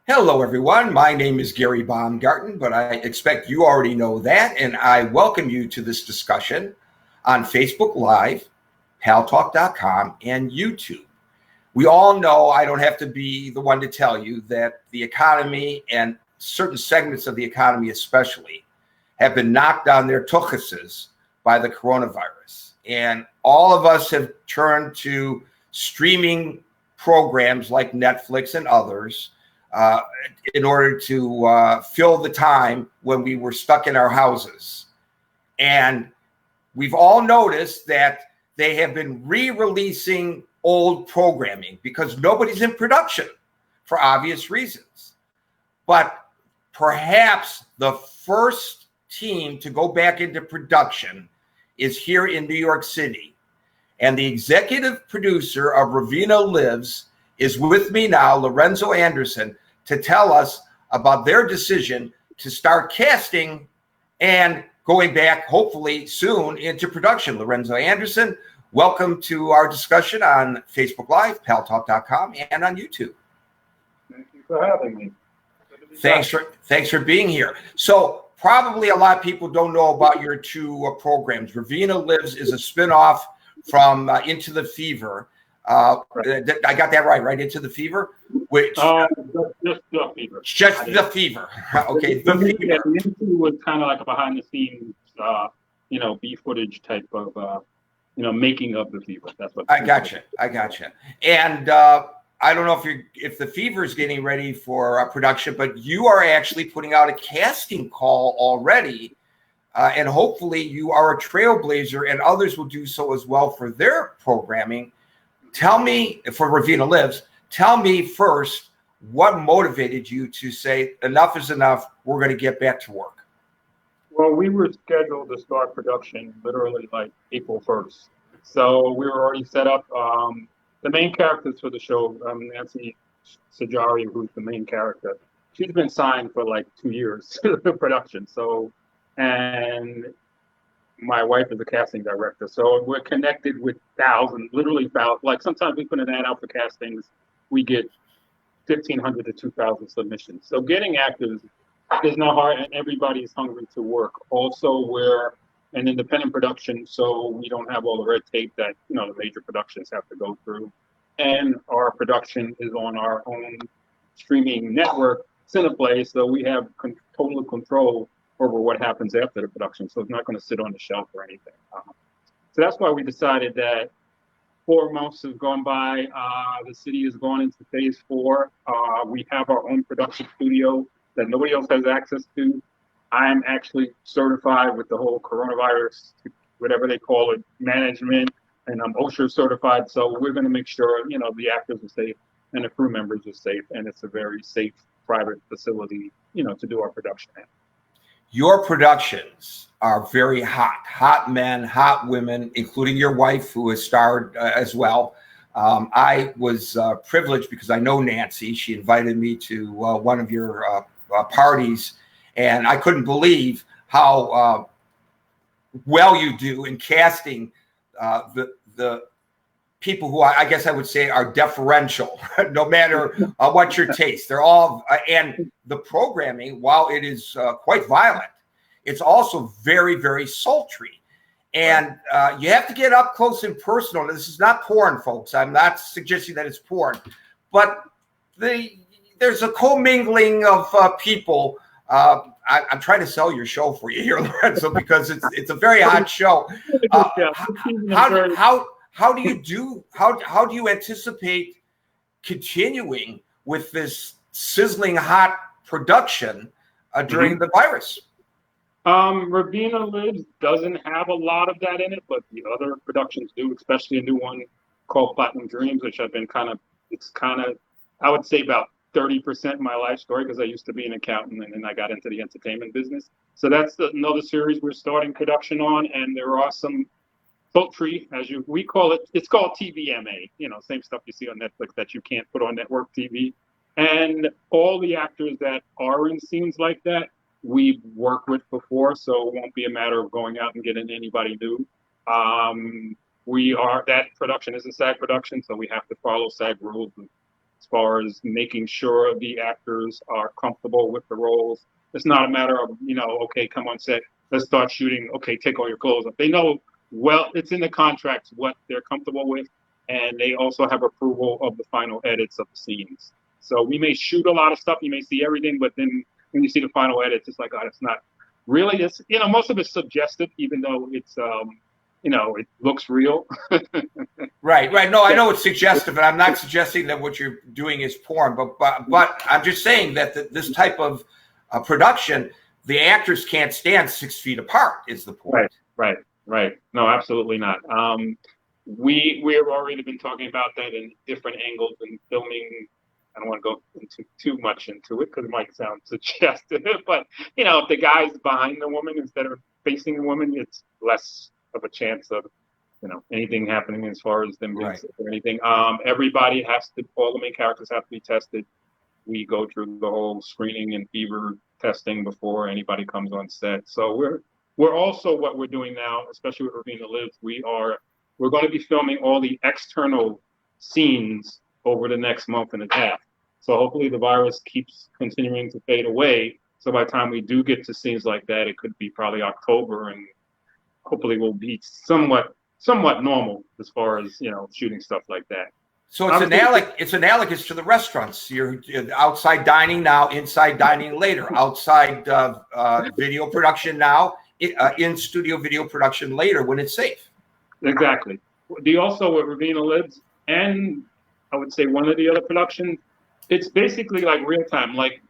Hello, everyone. My name is Gary Baumgarten, but I expect you already know that, and I welcome you to this discussion on Facebook Live, paltalk.com, and YouTube. We all know, I don't have to be the one to tell you, that the economy and certain segments of the economy especially have been knocked on their tuchuses by the coronavirus. And all of us have turned to streaming programs like Netflix and others in order to fill the time when we were stuck in our houses. And we've all noticed that they have been re-releasing old programming because nobody's in production for obvious reasons. But perhaps the first team to go back into production is here in New York City. And the executive producer of Ravenna Lives is with me now, Lorenzo Anderson, to tell us about their decision to start casting and going back, hopefully soon, into production. Lorenzo Anderson, welcome to our discussion on Facebook Live, paltalk.com, and on YouTube. Thank you for having me. Thanks for being here. So probably a lot of people don't know about your two programs. Ravenna Lives is a spinoff from Into the Fever. I got that right? Into the Fever? Which just the Fever. Just the Fever. Okay, the Fever. Yeah, the Into was kind of like a behind the scenes, B footage type of, making of the Fever. That's what. I gotcha. And I don't know if the Fever is getting ready for production, but you are actually putting out a casting call already. And hopefully you are a trailblazer and others will do so as well for their programming. Tell me, for Ravenna Lives, tell me first, what motivated you to say, enough is enough, we're going to get back to work? Well, we were scheduled to start production literally like April 1st. So we were already set up. The main characters for the show, Nancy Sajari, who's the main character, she's been signed for like 2 years to production. And my wife is a casting director, so we're connected with thousands, literally thousands. Like sometimes we put an ad out for castings, we get 1,500 to 2,000 submissions. So getting actors is not hard, and everybody's hungry to work. Also, we're an independent production, so we don't have all the red tape that the major productions have to go through. And our production is on our own streaming network, Cineplay, so we have total control over what happens after the production. So it's not going to sit on the shelf or anything. So that's why we decided that 4 months have gone by. The city has gone into phase 4. We have our own production studio that nobody else has access to. I'm actually certified with the whole coronavirus, whatever they call it, management, and I'm OSHA certified. So we're going to make sure, the actors are safe and the crew members are safe. And it's a very safe private facility, to do our production at. Your productions are very hot men, hot women, including your wife, who has starred as well. I was privileged because I know Nancy. She invited me to one of your parties, and I couldn't believe how well you do in casting the people who I guess I would say are deferential, no matter what your taste. They're all, and the programming, while it is quite violent, it's also very, very sultry. And you have to get up close and personal. This is not porn, folks. I'm not suggesting that it's porn. But there's a commingling of people. I'm trying to sell your show for you here, Lorenzo, because it's a very hot show. How do you anticipate continuing with this sizzling hot production during the virus? Ravenna Lives doesn't have a lot of that in it, but the other productions do, especially a new one called Platinum Dreams, which I've been I would say about 30% my life story, because I used to be an accountant and then I got into the entertainment business. So that's another series we're starting production on, and there are some sultry, we call it. It's called TVMA. Same stuff you see on Netflix that you can't put on network TV. And all the actors that are in scenes like that, we've worked with before, so it won't be a matter of going out and getting anybody new. That production is a SAG production, so we have to follow SAG rules. And as far as making sure the actors are comfortable with the roles. It's not a matter of, okay, come on set, let's start shooting. Okay, take all your clothes off. They know, well, it's in the contracts what they're comfortable with, and they also have approval of the final edits of the scenes. So we may shoot a lot of stuff, you may see everything, but then when you see the final edits, it's like, oh, it's not really, it's, most of it's suggestive, even though it's, it looks real. Right. No, I know it's suggestive, and I'm not suggesting that what you're doing is porn, but I'm just saying that this type of production, the actors can't stand 6 feet apart. Is the point? Right. No, absolutely not. We have already been talking about that in different angles and filming. I don't want to go into too much into it because it might sound suggestive, but if the guy's behind the woman instead of facing the woman, it's less of a chance of anything happening as far as them being sick or anything. Everybody all the main characters have to be tested. We go through the whole screening and fever testing before anybody comes on set. So we're also, what we're doing now, especially with Ravenna Lives, we're going to be filming all the external scenes over the next month and a half. So hopefully the virus keeps continuing to fade away. So by the time we do get to scenes like that, it could be probably October, and hopefully we'll be somewhat normal as far as shooting stuff like that. So it's analogous to the restaurants. You're outside dining now, inside dining later. Outside video production now, in studio video production later when it's safe. Exactly. Also with Ravenna Lives, and I would say one of the other productions, it's basically like real time. Like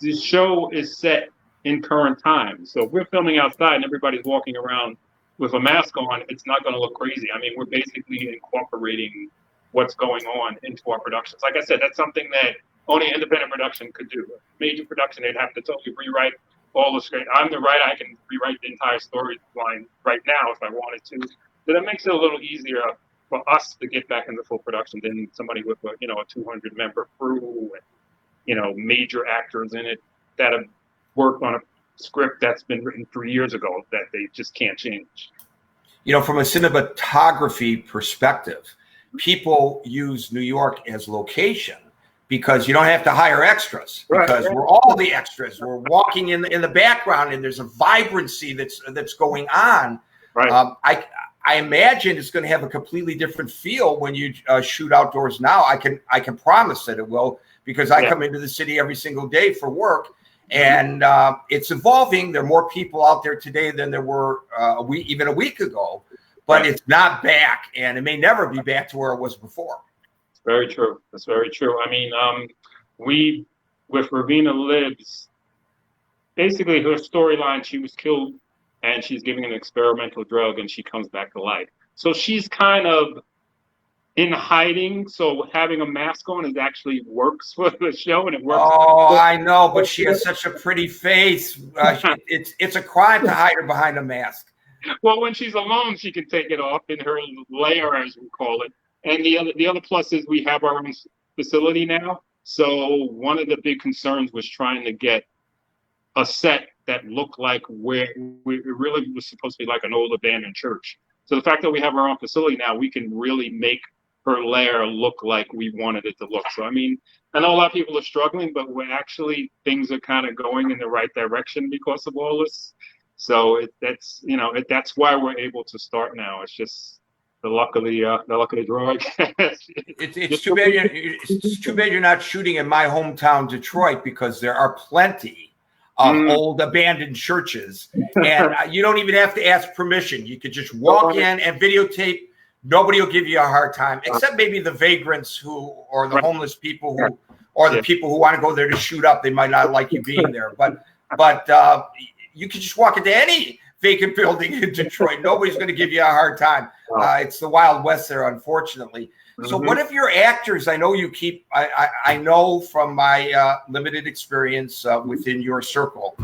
the show is set in current time. So if we're filming outside and everybody's walking around with a mask on, it's not going to look crazy. I mean, we're basically incorporating what's going on into our productions. Like I said, that's something that only independent production could do. Major production, they'd have to totally rewrite all the script. I'm the writer, I can rewrite the entire storyline right now if I wanted to. So that makes it a little easier for us to get back into full production than somebody with a 200-member crew and major actors in it that have worked on a script that's been written 3 years ago that they just can't change. From a cinematography perspective, people use New York as location because you don't have to hire extras, because we're all the extras. We're walking in the background, and there's a vibrancy that's going on. Right. I imagine it's going to have a completely different feel when you shoot outdoors now. I can promise that it will, because I come into the city every single day for work, and it's evolving. There are more people out there today than there were even a week ago, but it's not back, and it may never be back to where it was before. It's very true. That's very true. I mean, with Ravenna Lives, basically her storyline, she was killed and she's giving an experimental drug and she comes back to life. So she's kind of in hiding. So having a mask on actually works for the show, and it works. Oh, I know, but she has such a pretty face. It's a crime to hide her behind a mask. Well, when she's alone, she can take it off in her lair, as we call it. And the other plus is we have our own facility now. So one of the big concerns was trying to get a set that looked like where it really was supposed to be like an old abandoned church. So the fact that we have our own facility now, we can really make her lair look like we wanted it to look. So, I mean, I know a lot of people are struggling, but things are kind of going in the right direction because of all this. So that's why we're able to start now. It's just the luck of the draw, I guess. It's too bad. It's too bad you're not shooting in my hometown, Detroit, because there are plenty of old abandoned churches, and you don't even have to ask permission. You could just walk in and videotape. Nobody will give you a hard time, except maybe the vagrants or the homeless people or the people who want to go there to shoot up. They might not like you being there, but you can just walk into any vacant building in Detroit. Nobody's going to give you a hard time. It's the Wild West there, unfortunately. So what if your actors, I know you keep, I know from my limited experience within your circle,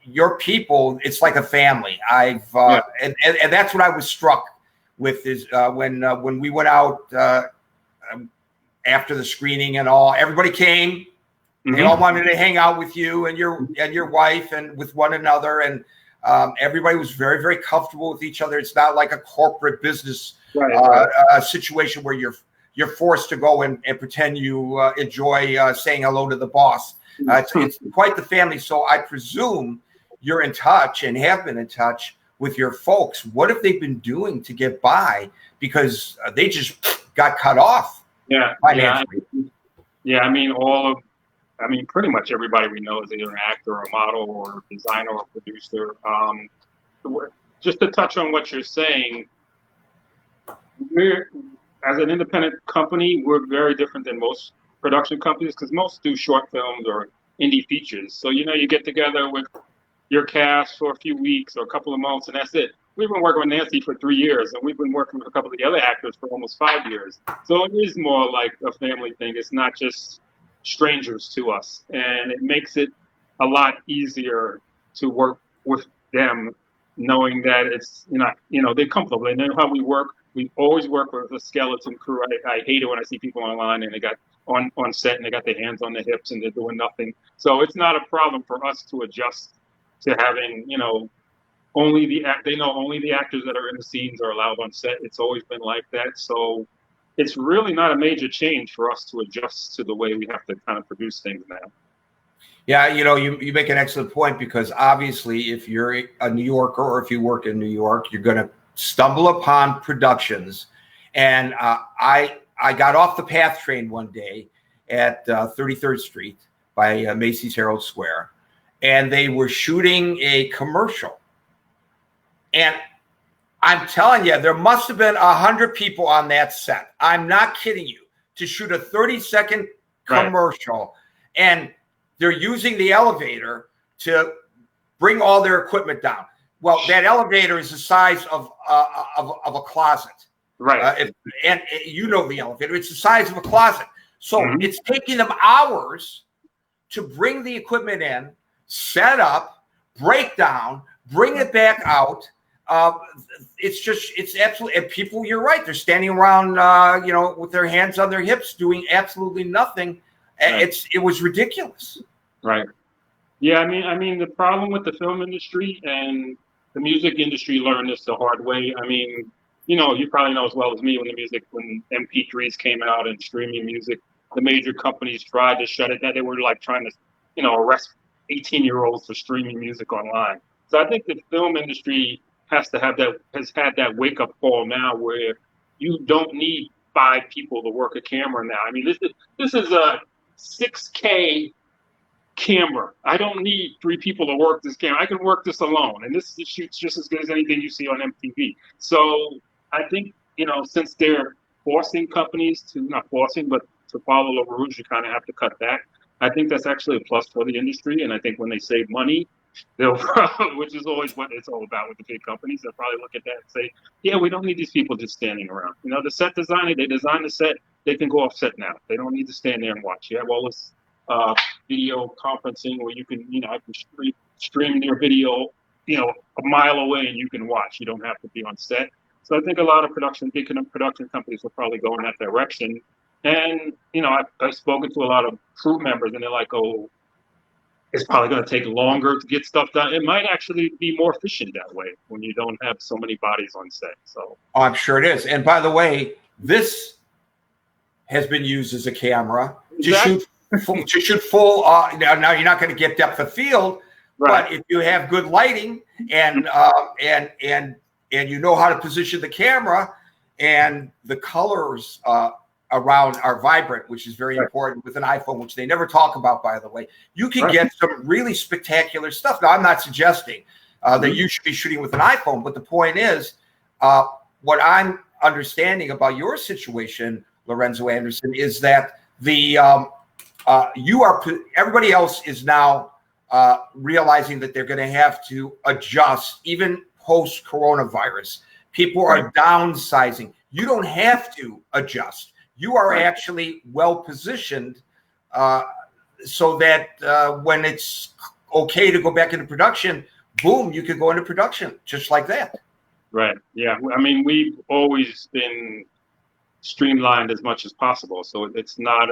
your people, it's like a family. And that's what I was struck with is when we went out after the screening and all, everybody came. They all wanted to hang out with you and your wife and with one another, and everybody was very, very comfortable with each other. It's not like a corporate business situation where you're you're forced to go and pretend you enjoy saying hello to the boss. It's quite the family. So I presume you're in touch and have been in touch with your folks. What have they been doing to get by? Because they just got cut off. Financially. I mean, pretty much everybody we know is either an actor or a model or a designer or a producer. Just to touch on what you're saying, we're, as an independent company, we're very different than most production companies because most do short films or indie features. So, you get together with your cast for a few weeks or a couple of months, and that's it. We've been working with Nancy for 3 years, and we've been working with a couple of the other actors for almost 5 years. So it is more like a family thing. It's not just strangers to us, and it makes it a lot easier to work with them, knowing that it's they're comfortable. They know how we work. We always work with a skeleton crew. I hate it when I see people online and they got on set and they got their hands on their hips and they're doing nothing. So it's not a problem for us to adjust to having only the actors that are in the scenes are allowed on set. It's always been like that. So it's really not a major change for us to adjust to the way we have to kind of produce things now. Yeah, you make an excellent point, because obviously if you're a New Yorker or if you work in New York, you're going to stumble upon productions. And I got off the PATH train one day at 33rd Street by Macy's Herald Square, and they were shooting a commercial. And I'm telling you, there must have been 100 people on that set. I'm not kidding you, to shoot a 30-second commercial. Right. And they're using the elevator to bring all their equipment down. Well, that elevator is the size of a closet. Right. And the elevator, it's the size of a closet. So it's taking them hours to bring the equipment in, set up, break down, bring it back out. It's absolutely, and people, you're right, they're standing around, with their hands on their hips doing absolutely nothing. Right. It was ridiculous. Right. Yeah. I mean, the problem with the film industry and the music industry learned this the hard way. I mean, you probably know as well as me when MP3s came out and streaming music, the major companies tried to shut it down. They were like trying to, arrest 18-year-olds for streaming music online. So I think the film industry has had that wake up call now, where you don't need 5 people to work a camera now. I mean, this is a 6K camera. I don't need 3 people to work this camera. I can work this alone, and this shoots just as good as anything you see on MTV. So I think since they're forcing companies to, not forcing, but to follow the rules, you kind of have to cut back. I think that's actually a plus for the industry, and I think when they save money, they'll, which is always what it's all about with the big companies, they'll probably look at that and say, yeah, we don't need these people just standing around. The set designer, they design the set, they can go off set now. They don't need to stand there and watch. You have all this video conferencing where you can, I can stream your video, a mile away and you can watch. You don't have to be on set. So I think a lot of big production companies will probably go in that direction. And, I've spoken to a lot of crew members and they're like, oh, it's probably going to take longer to get stuff done. It might actually be more efficient that way when you don't have so many bodies on set. So I'm sure it is. And by the way, this has been used as a camera to shoot full. Now you're not going to get depth of field, right. But if you have good lighting and you know how to position the camera, and the colors around are vibrant, which is very important with an iPhone, which they never talk about, by the way. You can get some really spectacular stuff. Now, I'm not suggesting that you should be shooting with an iPhone, but the point is, what I'm understanding about your situation, Lorenzo Anderson, is that everybody else is now realizing that they're going to have to adjust, even post coronavirus. People are downsizing. You don't have to adjust. You are actually well positioned so that when it's okay to go back into production, boom, you could go into production just like that. Right. Yeah. I mean, we've always been streamlined as much as possible. So it's not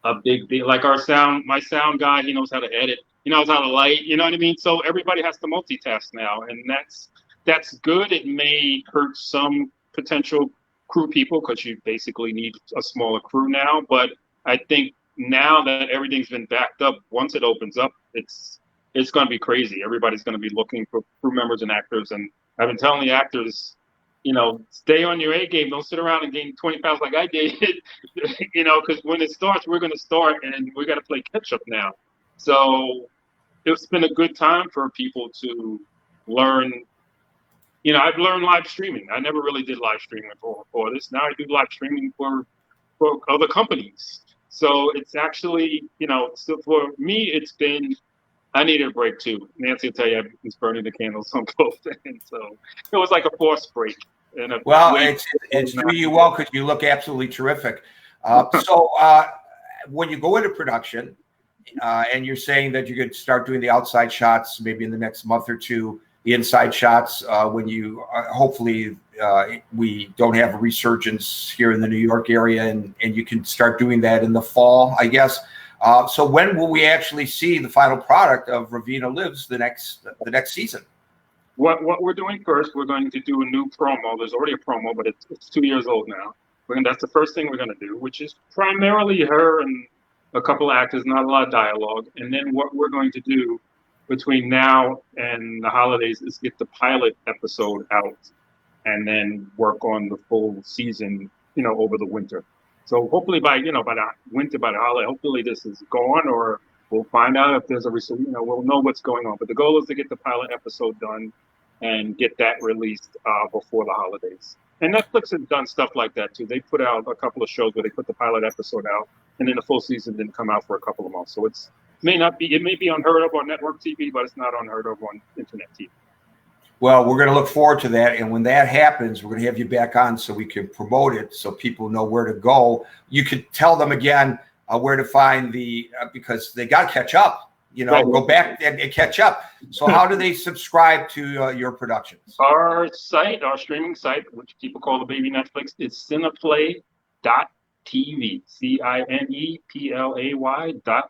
a big deal. Like my sound guy, he knows how to edit. He knows how to light. You know what I mean? So everybody has to multitask now. And that's good. It may hurt some potential crew people because you basically need a smaller crew now. But I think now that everything's been backed up, once it opens up, it's going to be crazy. Everybody's going to be looking for crew members and actors. And I've been telling the actors, stay on your A game. Don't sit around and gain 20 pounds like I did, because when it starts, we're going to start and we got to play catch up now. So it's been a good time for people to learn. I've learned live streaming. I never really did live streaming before this. Now I do live streaming for other companies. So it's actually, so for me, I needed a break too. Nancy will tell you I was burning the candles on both ends. So it was like a forced break. It's doing you well because you look absolutely terrific. So when you go into production and you're saying that you could start doing the outside shots maybe in the next month or two, the inside shots when you hopefully we don't have a resurgence here in the New York area and you can start doing that in the fall, I guess. So when will we actually see the final product of Ravenna Lives the next season? What we're doing first, we're going to do a new promo. There's already a promo, but it's 2 years old now. That's the first thing we're going to do, which is primarily her and a couple of actors, not a lot of dialogue. And then what we're going to do between now and the holidays is get the pilot episode out and then work on the full season, over the winter. So hopefully by the winter, by the holiday, hopefully this is gone, or we'll find out if there's we'll know what's going on. But the goal is to get the pilot episode done and get that released before the holidays. And Netflix has done stuff like that too. They put out a couple of shows where they put the pilot episode out and then the full season didn't come out for a couple of months. So it may be unheard of on network TV, but it's not unheard of on internet TV. Well, we're going to look forward to that. And when that happens, we're going to have you back on so we can promote it so people know where to go. You could tell them again where to find because they got to catch up, Right. Go back and catch up. So how do they subscribe to your productions? Our streaming site, which people call the baby Netflix, is cineplay.tv,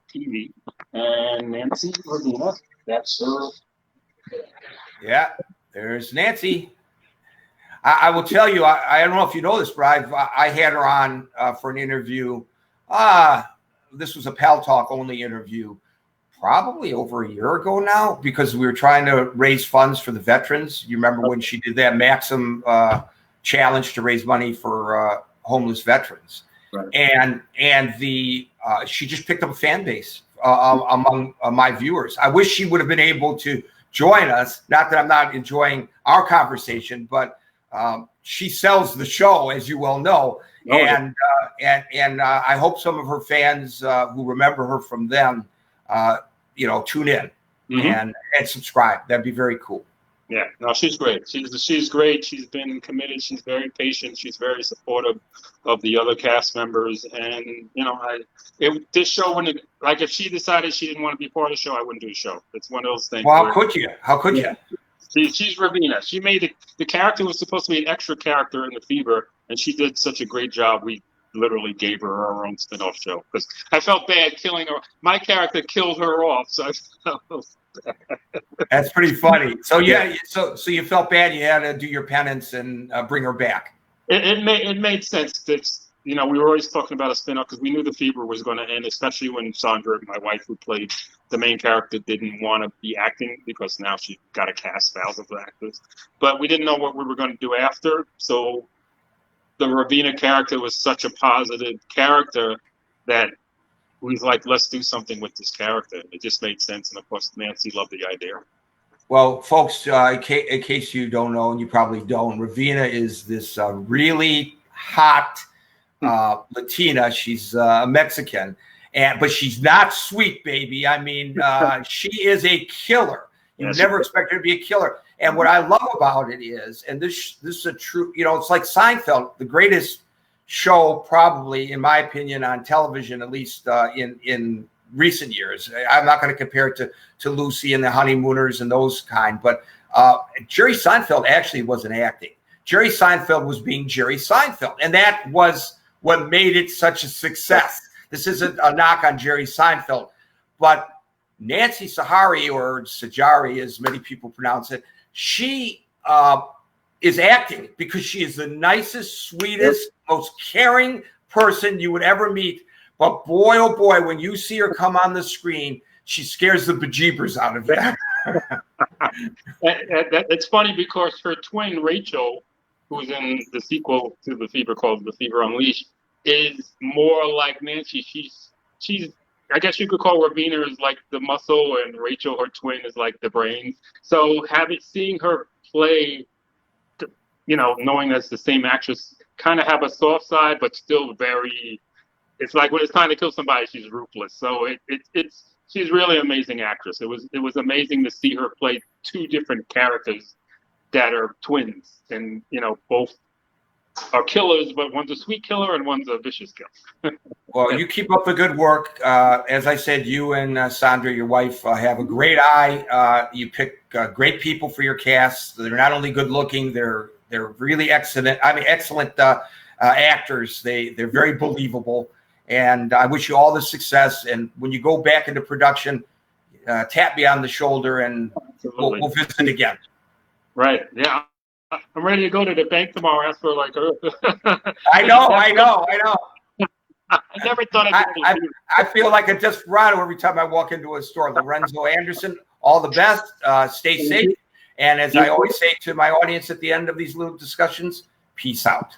cineplay.tv. And Nancy Ravenna, that's her. Yeah, there's Nancy. I will tell you, I don't know if you know this, but I had her on for an interview. This was a Pal Talk only interview, probably over a year ago now, because we were trying to raise funds for the veterans. You remember when she did that Maxim challenge to raise money for homeless veterans, right. And she just picked up a fan base among my viewers. I wish she would have been able to join us. Not that I'm not enjoying our conversation, but she sells the show, as you well know. And I hope some of her fans who remember her from them, tune in and subscribe. That'd be very cool. Yeah, no, she's great. She's great. She's been committed. She's very patient. She's very supportive of the other cast members. And this show wouldn't, like, if she decided she didn't want to be part of the show, I wouldn't do the show. It's one of those things. Well, how could you? She's Ravenna. She made the character was supposed to be an extra character in the Fever, and she did such a great job. We literally gave her own spin-off show because I felt bad killing her. My character killed her off, so I felt That's pretty funny. So so you felt bad. You had to do your penance and bring her back. It made sense. We were always talking about a spin-off because we knew the Fever was going to end, especially when Sandra, my wife, who played the main character, didn't want to be acting because now she's got to cast thousands of actors. But we didn't know what we were going to do after. So the Ravenna character was such a positive character that we was like, let's do something with this character. It just made sense. And of course, Nancy loved the idea. Well, folks, in case you don't know, and you probably don't, Ravenna is this really hot Latina. She's Mexican, but she's not sweet, baby. I mean, she is a killer. You never expect her to be a killer. And what I love about it is, and this is a true, it's like Seinfeld, the greatest show probably, in my opinion, on television, at least in recent years. I'm not going to compare it to Lucy and the Honeymooners and those kind, but Jerry Seinfeld actually wasn't acting. Jerry Seinfeld was being Jerry Seinfeld, and that was what made it such a success. This isn't a knock on Jerry Seinfeld, but Nancy Sahari, or Sajari, as many people pronounce it, she is acting, because she is the nicest, sweetest, most caring person you would ever meet. But boy, oh boy, when you see her come on the screen, she scares the bejeebers out of you. It's funny because her twin, Rachel, who's in the sequel to The Fever called The Fever Unleashed, is more like Nancy. She's I guess you could call Ravenna is like the muscle, and Rachel, her twin, is like the brains. So seeing her play, knowing that's the same actress, kind of have a soft side, but still very. It's like when it's time to kill somebody, she's ruthless. So she's really an amazing actress. It was amazing to see her play two different characters that are twins, and both are killers, but one's a sweet killer and one's a vicious killer. Well, you keep up the good work. As I said, you and Sandra, your wife, have a great eye. You pick great people for your cast. They're not only good looking, they're really excellent. Excellent actors. They're very believable. And I wish you all the success. And when you go back into production, tap me on the shoulder, and we'll visit again. Right. Yeah. I'm ready to go to the bank tomorrow. Ask for I know. I never thought I feel like a desperado every time I walk into a store. Lorenzo Anderson, all the best. Stay safe. And as I always say to my audience at the end of these little discussions, peace out.